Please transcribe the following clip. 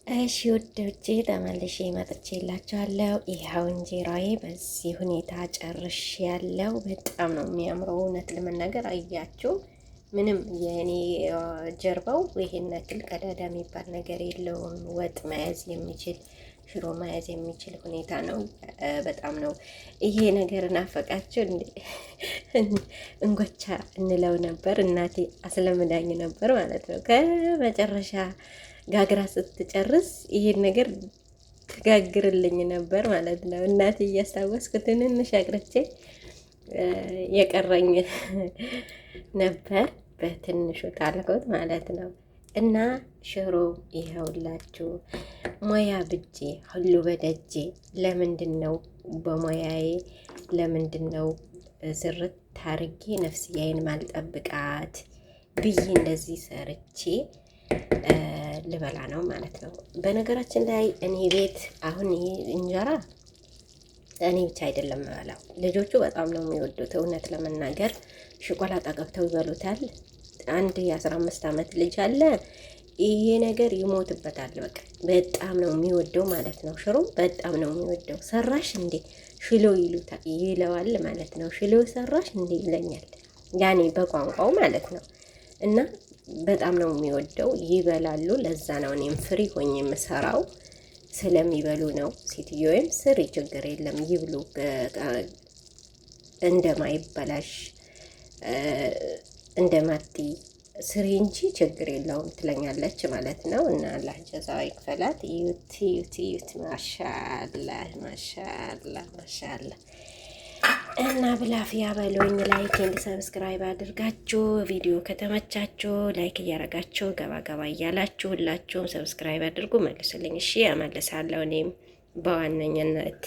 እሺ ውዶቼ ተመልሼ መጥቼላችኋለሁ። ይኸው እንጀራዬ በዚህ ሁኔታ ጨርሼ ያለው በጣም ነው የሚያምረው። እውነት ለመናገር አያችሁ፣ ምንም የእኔ ጀርባው ይሄን ያክል ቀዳዳ የሚባል ነገር የለውም። ወጥ መያዝ የሚችል ሽሮ መያዝ የሚችል ሁኔታ ነው። በጣም ነው ይሄ ነገር ናፈቃችሁ እንዴ? እንጎቻ እንለው ነበር፣ እናቴ አስለምዳኝ ነበር ማለት ነው። ከመጨረሻ ጋግራ ስትጨርስ ይሄን ነገር ትጋግርልኝ ነበር ማለት ነው። እናቴ እያስታወስኩ ትንንሽ አቅርቼ የቀረኝ ነበር በትንሹ ታልኩት ማለት ነው። እና ሽሮ ይኸውላችሁ ሞያ ብጄ ሁሉ በደጄ ለምንድን ነው በሞያዬ ለምንድን ነው ዝርት ታርጌ ነፍስያዬን ማልጠብቃት ብዬ እንደዚህ ሰርቼ ልበላ ነው ማለት ነው። በነገራችን ላይ እኔ ቤት አሁን ይሄ እንጀራ እኔ ብቻ አይደለም የምበላው፣ ልጆቹ በጣም ነው የሚወዱት። እውነት ለመናገር ሽቆላጣ ገብተው ይበሉታል። አንድ የ15 ዓመት ልጅ አለ። ይሄ ነገር ይሞትበታል። በቃ በጣም ነው የሚወደው ማለት ነው። ሽሮ በጣም ነው የሚወደው። ሰራሽ እንዴ ሽሎ ይለዋል ማለት ነው። ሽሎ ሰራሽ እንዴ ይለኛል፣ ያኔ በቋንቋው ማለት ነው። እና በጣም ነው የሚወደው፣ ይበላሉ። ለዛ ነው እኔም ፍሪ ሆኜ የምሰራው፣ ስለሚበሉ ነው። ሴትዮዬም ስሪ ችግር የለም ይብሉ እንደማይበላሽ እንደማቲ ስሪ እንጂ ችግር የለውም ትለኛለች ማለት ነው። እና አላህ ጀዛዋ ይክፈላት። ዩት ማሻአላ ማሻአላ ማሻአላ። እና ብላፊያ በሉኝ። ላይክ ኤንድ ሰብስክራይብ አድርጋችሁ ቪዲዮ ከተመቻችሁ ላይክ እያረጋችሁ ገባ ገባ እያላችሁ ሁላችሁም ሰብስክራይብ አድርጉ። መልሱልኝ። እሺ ያመልሳለሁ እኔም በዋነኝነት